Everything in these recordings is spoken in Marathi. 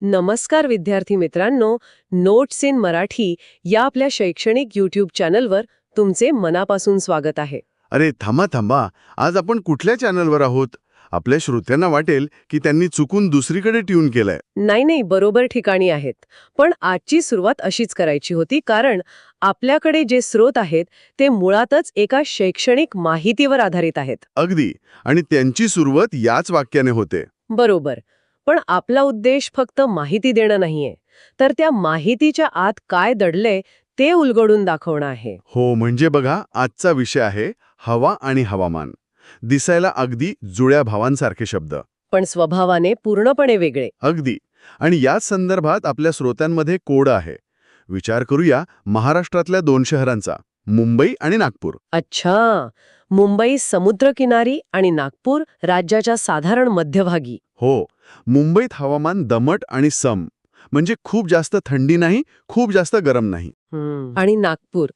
नमस्कार विद्यार्थी मित्रांनो, नोट्स इन मराठी या आपल्या शैक्षणिक यूट्यूब चॅनलवर तुमचे मनापासून स्वागत आहे. अरे थांबा थांबा, आज आपण कुठल्या चॅनलवर आहोत? आपल्या श्रोत्यांना वाटेल की त्यांनी चुकून दुसरीकडे ट्यून केलंय. नाही, बरोबर ठिकाणी आहेत. पण आजची सुरुवात अशीच करायची होती, कारण आपल्याकडे जे स्रोत आहेत ते मुळातच एका शैक्षणिक माहितीवर आधारित आहेत. अगदी. आणि त्यांची सुरुवात याच वाक्याने होते. बरोबर. पण आपला उद्देश फक्त माहिती देणं नाहीये, तर त्या माहितीच्या आत काय दडलंय ते उलगडून दाखवणं आहे. हो, म्हणजे बघा, आजचा विषय आहे हवा आणि हवामान. दिसायला अगदी जुळ्या भावांसारखे शब्द. पण स्वभावाने पूर्णपणे वेगळे. अगदी. आणि याच संदर्भात आपल्या श्रोत्यांमध्ये कोड आहे. विचार करूया महाराष्ट्रातल्या 2 शहरांचा, मुंबई आणि नागपूर. अच्छा, मुंबई समुद्रकिनारी आणि नागपूर राज्याच्या साधारण मध्यभागी. हो, मुंबईत हवामान दमट आणि सम, म्हणजे खूप जास्त थंडी नाही, खूप जास्त गरम नाही. आणि नागपूर,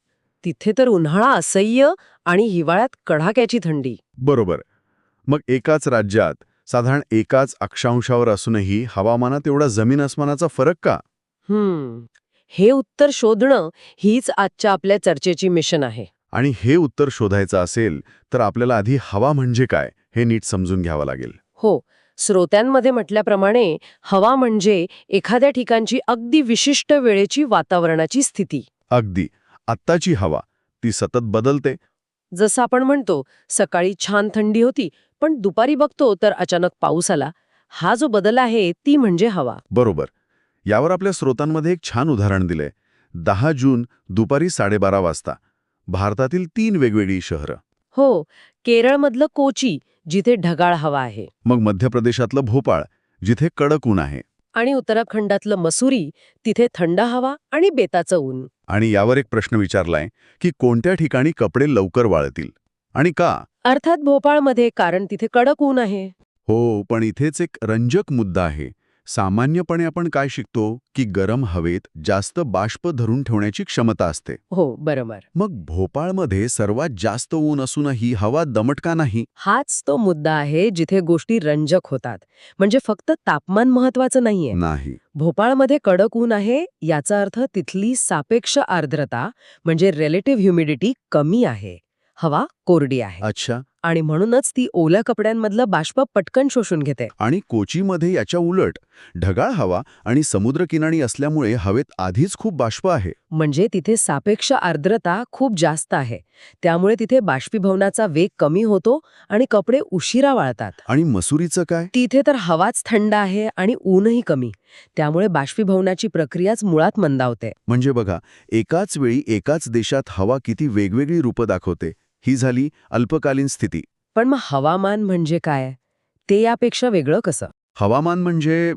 तिथे तर उन्हाळा असह्य आणि हिवाळ्यात कडाक्याची थंडी. बरोबर. मग एकाच राज्यात साधारण एकाच अक्षांशावर असूनही हवामानात एवढा जमीन अस्मानाचा फरक का? हे उत्तर शोधणं हीच आजच्या आपल्या चर्चेची मिशन आहे. आणि हे उत्तर शोधायचं असेल तर आपल्याला आधी हवा म्हणजे काय हे नीट समजून घ्यावं लागेल. हो, श्रोत्यांमध्ये म्हटल्याप्रमाणे हवा म्हणजे एखाद्या ठिकाणची अगदी विशिष्ट वेळेची वातावरणाची स्थिती. अगदी. आत्ताची हवा ती सतत बदलते. जसं आपण म्हणतो, सकाळी छान थंडी होती, पण दुपारी बघतो तर अचानक पाऊस आला. हा जो बदल आहे ती म्हणजे हवा. बरोबर. यावर आपल्या स्रोतांमध्ये एक छान उदाहरण दिलंय. 10 जून दुपारी 12:30 वाजता भारतातील 3 वेगवेगळी शहरं. हो, केरळमधलं कोची, जिथे ढगाळ हवा आहे. मग मध्य प्रदेशातलं भोपाळ, जिथे कडक ऊन आहे. आणि उत्तराखंडातलं मसुरी, तिथे थंड हवा आणि बेताचं ऊन. आणि यावर एक प्रश्न विचारलाय की कोणत्या ठिकाणी कपडे लवकर वाळतील आणि का? अर्थात भोपाळमध्ये, कारण तिथे कडक ऊन आहे. हो, पण इथेच एक रंजक मुद्दा आहे. सामान्यपणे आपण काय शिकतो की गरम हवेत जास्त बाष्प धरून ठेवण्याची क्षमता असते. हो, बरोबर. मग भोपाळमध्ये सर्वात जास्त ऊन असूनही हवा दमट का नाही? हाच तो मुद्दा आहे जिथे गोष्टी रंजक होतात. म्हणजे फक्त तापमान महत्वाचं नाहीये. नाही. भोपाळमध्ये कडक ऊन आहे याचा अर्थ तिथली सापेक्ष आर्द्रता म्हणजे रिलेटिव्ह ह्युमिडिटी कमी आहे. हवा कोरडी आहे. अच्छा. आणि म्हणूनच ती ओल्या कपड्यांमधलं बाष्प पटकन शोषून घेते. आणि कोचीमध्ये याच्या उलट ढगाळ हवा आणि समुद्रकिनारी असल्यामुळे हवेत आधीच खूप बाष्प आहे. म्हणजे तिथे सापेक्ष आर्द्रता खूप जास्त आहे. त्यामुळे तिथे बाष्पीभवनाचा वेग कमी होतो आणि कपडे उशिरा वाळतात. आणि मसुरीचं काय? तिथे तर हवाच थंड आहे आणि ऊनही कमी. त्यामुळे बाष्पीभवनाची प्रक्रियाच मुळात मंदावते. म्हणजे बघा, एकाच वेळी एकाच देशात हवा किती वेगवेगळी रूपं दाखवते. ही झाली अल्पकालीन स्थिती. पण मग हवामान म्हणजे काय? ते यापेक्षा वेगळं कसं? हवामान म्हणजे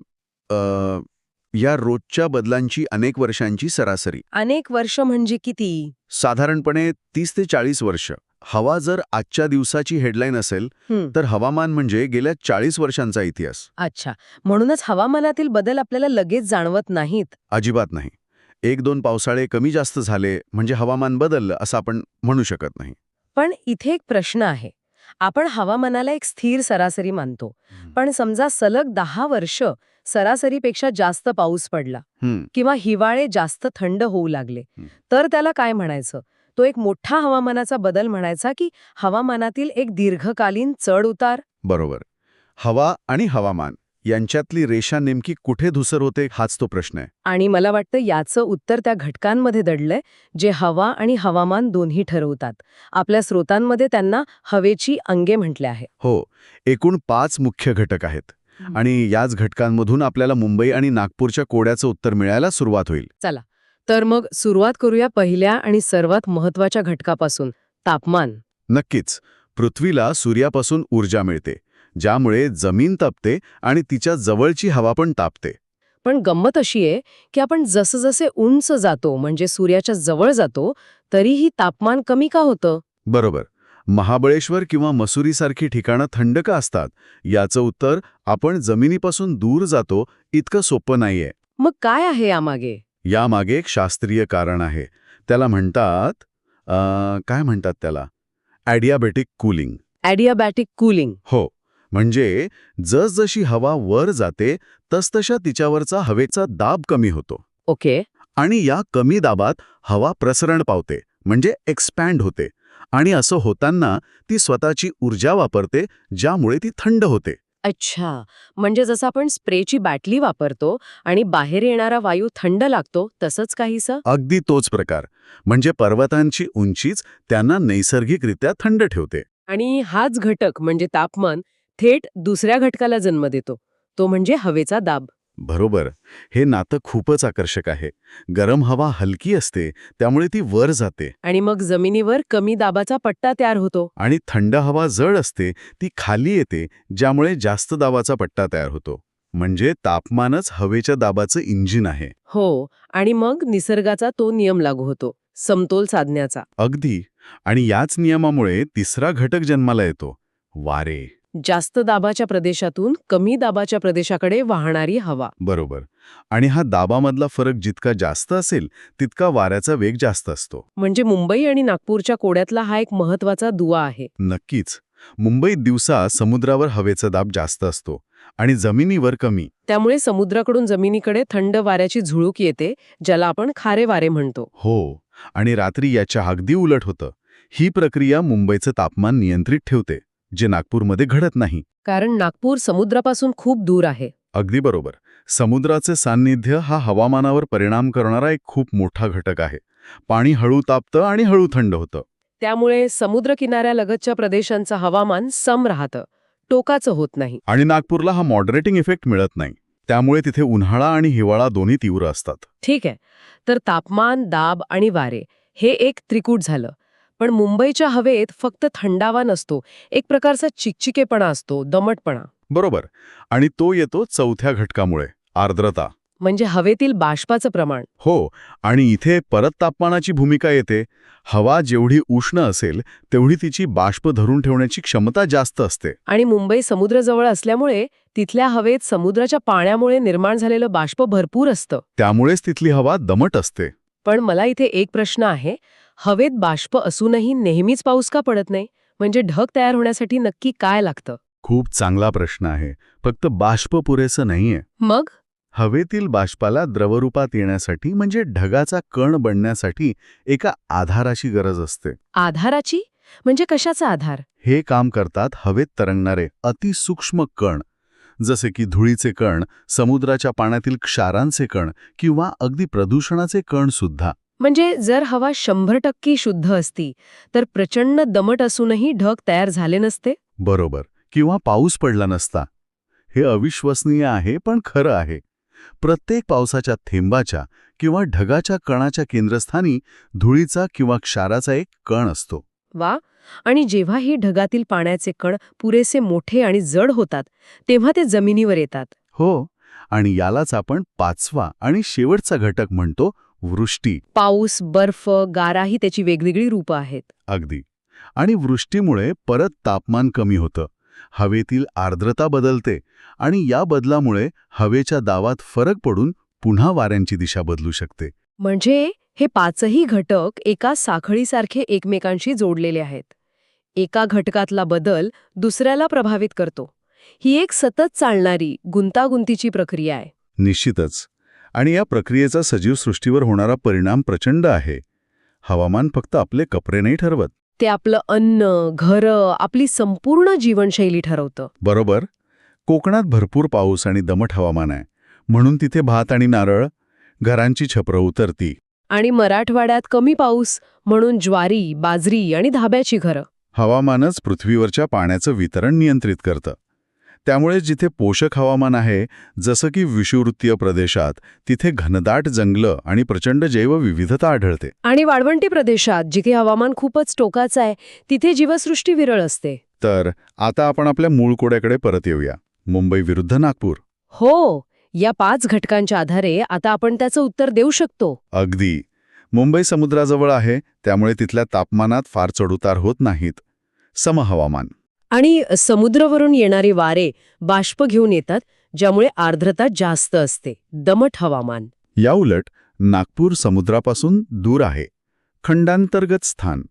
या रोजच्या बदलांची अनेक वर्षांची सरासरी. अनेक वर्ष म्हणजे किती? साधारणपणे 30 ते 40 वर्ष. हवा जर आजच्या दिवसाची हेडलाईन असेल तर हवामान म्हणजे गेल्या 40 वर्षांचा इतिहास. अच्छा, म्हणूनच हवामानातील बदल आपल्याला लगेच जाणवत नाहीत. अजिबात नाही. 1-2 पावसाळे कमी जास्त झाले म्हणजे हवामान बदललं असं आपण म्हणू शकत नाही. पण इथे एक प्रश्न आहे. आपण हवामानाला एक स्थिर सरासरी मानतो. पण समजा सलग 10 वर्ष सरासरीपेक्षा जास्त पाऊस पडला किंवा हिवाळे जास्त थंड होऊ लागले, तर त्याला काय म्हणायचं? तो एक मोठा हवामानाचा बदल म्हणायचा की हवामानातील एक दीर्घकालीन चढ उतार? बरोबर. हवा आणि हवामान यांच्यातली रेषा नेमकी कुठे धुसर होते हाच तो प्रश्न आहे. आणि मला वाटतं याचं उत्तर त्या घटकांमध्ये दडलंय जे हवा आणि हवामान दोन्ही ठरवतात. आपल्या स्रोतांमध्ये त्यांना हवेची अंगे म्हटले आहे. हो, एकूण 5 मुख्य घटक आहेत. आणि याच घटकांमधून आपल्याला मुंबई आणि नागपूरच्या कोड्याचं उत्तर मिळायला सुरुवात होईल. चला, तर मग सुरुवात करूया पहिल्या आणि सर्वात महत्वाच्या घटकापासून, तापमान. नक्कीच. पृथ्वीला सूर्यापासून ऊर्जा मिळते, ज्यामुळे जमीन तपते आणि तिच्या जवळची हवा पण तापते. पण गंमत अशी आहे की आपण जसजसे उंच जातो, म्हणजे सूर्याच्या जवळ जातो, तरीही तापमान कमी का होतं? बरोबर. महाबळेश्वर किंवा मसुरीसारखी ठिकाणं थंड का असतात? याचं उत्तर आपण जमिनीपासून दूर जातो इतकं सोपं नाहीये. मग काय आहे यामागे? यामागे एक शास्त्रीय कारण आहे. त्याला म्हणतात काय म्हणतात त्याला? Adiabatic cooling. Adiabatic cooling. हो, म्हणजे जसजशी हवा वर जाते तसतशा तिच्यावरचा हवेचा दाब कमी होतो ओके. आणि या कमी दाबात हवा प्रसरण पावते म्हणजे एक्सपॅन्ड होते आणि असं होताना ती स्वतःची ऊर्जा वापरते ज्यामुळे ती थंड होते. अच्छा, म्हणजे जसं आपण स्प्रेची बाटली वापरतो आणि बाहेर येणारा वायू थंड लागतो तसंच काहीसं. अगदी तोच प्रकार. म्हणजे पर्वतांची उंचीच त्यांना नैसर्गिकरित्या थंड ठेवते. आणि हाच घटक म्हणजे तापमान थेट दुसऱ्या घटकाला जन्म देतो, तो म्हणजे हवेचा दाब. बरोबर. हे नातं खूपच आकर्षक आहे. गरम हवा हलकी असते त्यामुळे ती वर जाते आणि मग जमिनीवर कमी दाबाचा पट्टा तयार होतो. आणि थंड हवा जड असते ती खाली येते ज्यामुळे जास्त दाबाचा पट्टा तयार होतो. म्हणजे तापमानच हवेच्या दाबाचं इंजिन आहे. हो, आणि मग निसर्गाचा तो नियम लागू होतो, समतोल साधण्याचा. अगदी. आणि याच नियमामुळे तिसरा घटक जन्माला येतो, वारे. जास्त दाबाच्या प्रदेशातून कमी दाबाच्या प्रदेशाकडे वाहणारी हवा. बरोबर. आणि हा दाबामधला फरक जितका जास्त असेल तितका वाऱ्याचा वेग जास्त असतो. म्हणजे मुंबई आणि नागपूरच्या कोड्यातला हा एक महत्वाचा दुवा आहे. नक्कीच. मुंबईत दिवसा समुद्रावर हवेचा दाब जास्त असतो आणि जमिनीवर कमी. त्यामुळे समुद्राकडून जमिनीकडे थंड वाऱ्याची झुळूक येते, ज्याला आपण खारे वारे म्हणतो. हो. आणि रात्री याच्या अगदी उलट होतं. ही प्रक्रिया मुंबईचं तापमान नियंत्रित ठेवते, जे नागपूरमध्ये घडत नाही. कारण नागपूर समुद्रापासून खूप दूर आहे. अगदी बरोबर. समुद्राचे सान्निध्य हा हवामानावर परिणाम करणारा एक खूप मोठा घटक आहे. पाणी हळू तापतं आणि हळू थंड होतं. त्यामुळे समुद्रकिनाऱ्यालगतच्या प्रदेशांचं हवामान सम राहतं, टोकाचं होत नाही. आणि नागपूरला हा मॉडरेटिंग इफेक्ट मिळत नाही. त्यामुळे तिथे उन्हाळा आणि हिवाळा दोन्ही तीव्र असतात. ठीक आहे. तर तापमान, दाब आणि वारे हे एक त्रिकूट झालं. पण मुंबईच्या हवेत फक्त थंडावा नसतो, एक प्रकारचा चिकचिकेपणा असतो, दमटपणा. बरोबर. आणि तो येतो चौथ्या घटकामुळे, आर्द्रता. म्हणजे हवेतील बाष्पाचं प्रमाण. हो. आणि इथे परत तापमानाची भूमिका येते. हवा जेवढी उष्ण असेल तेवढी तिची बाष्प धरून ठेवण्याची क्षमता जास्त असते. आणि मुंबई समुद्राजवळ असल्यामुळे तिथल्या हवेत समुद्राच्या पाण्यामुळे निर्माण झालेलं बाष्प भरपूर असतं. त्यामुळेच तिथली हवा दमट असते. पण मला इथे एक प्रश्न आहे, हवेत बाष्प असूनही नेहमीच पाऊस का पडत नाही? म्हणजे ढग तयार होण्यासाठी नक्की काय लागतं? खूप चांगला प्रश्न आहे. फक्त बाष्प पुरेसं नाहीये. मग हवेतील बाष्पाला द्रवरूपात येण्यासाठी म्हणजे ढगाचा कण बनण्यासाठी एका आधाराची गरज असते. आधाराची? म्हणजे कशाचा आधार? हे काम करतात हवेत तरंगणारे अतिसूक्ष्म कण, जसे की धुळीचे कण, समुद्राच्या पाण्यातील क्षारांचे कण किंवा अगदी प्रदूषणाचे कण सुद्धा. म्हणजे जर हवा 100% शुद्ध असती तर प्रचंड दमट असूनही ढग तयार झाले नसते? बरोबर. किंवा पाऊस पडला नसता. हे अविश्वसनीय आहे पण खरं आहे. प्रत्येक पावसाच्या थेंबाच्या किंवा ढगाच्या कणाच्या केंद्रस्थानी धुळीचा किंवा क्षाराचा एक कण असतो. वा. आणि जेव्हा ही ढगातील पाण्याचे कण पुरेसे मोठे आणि जड होतात तेव्हा ते जमिनीवर येतात. हो. आणि यालाच आपण पाचवा आणि शेवटचा घटक म्हणतो, वृष्टी. पाऊस, बर्फ, गारा ही त्याची वेगवेगळी रूपं आहेत. अगदी. आणि वृष्टीमुळे परत तापमान कमी होतं. हवेतील आर्द्रता बदलते आणि या बदलामुळे हवेच्या दाबात फरक पडून पुन्हा वाऱ्यांची दिशा बदलू शकते. म्हणजे हे पाचही घटक एका साखळीसारखे एकमेकांशी जोडलेले आहेत. एका घटकातला बदल दुसऱ्याला प्रभावित करतो. ही एक सतत चालणारी गुंतागुंतीची प्रक्रिया आहे. निश्चितच. आणि या प्रक्रियेचा सजीव सृष्टीवर होणारा परिणाम प्रचंड आहे. हवामान फक्त आपले कपडे नाही ठरवत. ते आपलं अन्न, घरं, आपली संपूर्ण जीवनशैली ठरवतं. बरोबर. कोकणात भरपूर पाऊस आणि दमट हवामान आहे. म्हणून तिथे भात आणि नारळ, घरांची छपरं उतरती. आणि मराठवाड्यात कमी पाऊस म्हणून ज्वारी, बाजरी आणि धाब्याची घरं. हवामानच पृथ्वीवरच्या पाण्याचं वितरण नियंत्रित करतं. त्यामुळे जिथे पोषक हवामान आहे, जसं की विषुववृत्तीय प्रदेशात, तिथे घनदाट जंगलं आणि प्रचंड जैवविविधता आढळते. आणि वाळवंटी प्रदेशात जिथे हवामान खूपच टोकाचं आहे तिथे जीवसृष्टी विरळ असते. तर आता आपण आपल्या मूळ कोड्याकडे परत येऊया. मुंबई विरुद्ध नागपूर. हो. या 5 घटकांच्या आधारे आता आपण त्याचं उत्तर देऊ शकतो. अगदी. मुंबई समुद्राजवळ आहे, त्यामुळे तिथल्या तापमानात फार चढउतार होत नाहीत. समहवामान. आणि समुद्रावरून येणारे वारे बाष्प घेऊन येतात, ज्यामुळे आर्द्रता जास्त असते, दमट हवामान. याउलट नागपूर समुद्रापासून दूर आहे. खंडांतर्गत स्थान.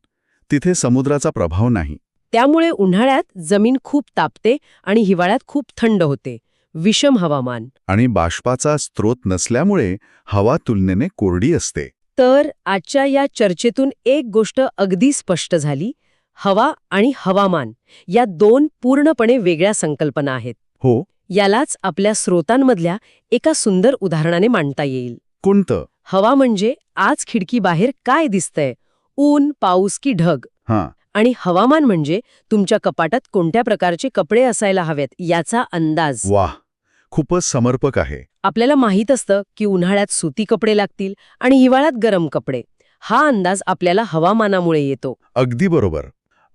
तिथे समुद्राचा प्रभाव नाही. त्यामुळे उन्हाळ्यात जमीन खूप तापते आणि हिवाळ्यात खूप थंड होते. विषम हवामान. आणि बाष्पाचा स्रोत नसल्यामुळे हवा तुलनेने कोरडी असते. तर आजच्या या चर्चेतून एक गोष्ट अगदी स्पष्ट झाली. हवा आणि हवामान या दोन पूर्णपणे वेगळ्या संकल्पना आहेत. हो. यालाच आपल्या स्रोतांमधल्या एका सुंदर उदाहरणाने मांडता येईल. कोणतं? हवा म्हणजे आज खिडकीबाहेर काय दिसतंय, ऊन, पाऊस की ढग. हां. आणि हवामान म्हणजे तुमच्या कपाटात कोणत्या प्रकारचे कपडे असायला हवेत याचा अंदाज. वाह, खूपच समर्पक आहे. आपल्याला माहीत असतं की उन्हाळ्यात सुती कपडे लागतील आणि हिवाळ्यात गरम कपडे. हा अंदाज आपल्याला हवामानामुळे येतो. अगदी बरोबर.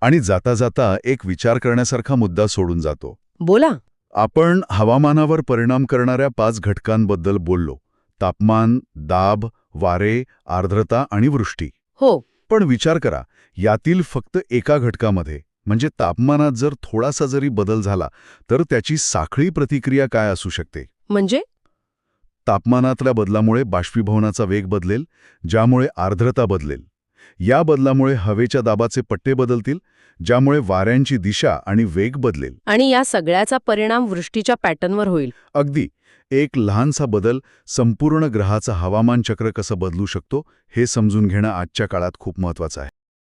आणि जाता जाता एक विचार करण्यासारखा मुद्दा सोडून जातो. बोला. आपण हवामानावर परिणाम करणाऱ्या 5 घटकांबद्दल बोललो. तापमान, दाब, वारे, आर्द्रता आणि वृष्टी. हो. पण विचार करा, यातील फक्त एका घटकामध्ये म्हणजे तापमानात जर थोडासा जरी बदल झाला तर त्याची साखळी प्रतिक्रिया काय असू शकते? म्हणजे तापमानातल्या बदलामुळे बाष्पीभवनाचा वेग बदलेल, ज्यामुळे आर्द्रता बदलेल. या बदलामुळे हवेच्या दाबाचे पट्टे बदलतील, ज्यामुळे वाऱ्यांची दिशा आणि वेग बदलेल. आणि या सगळ्याचा परिणाम वृष्टीच्या पॅटर्नवर होईल. अगदी. एक लहानसा बदल संपूर्ण ग्रहाचं हवामान चक्र कसं बदलू शकतो हे समजून घेणं आजच्या काळात खूप महत्वाचं आहे.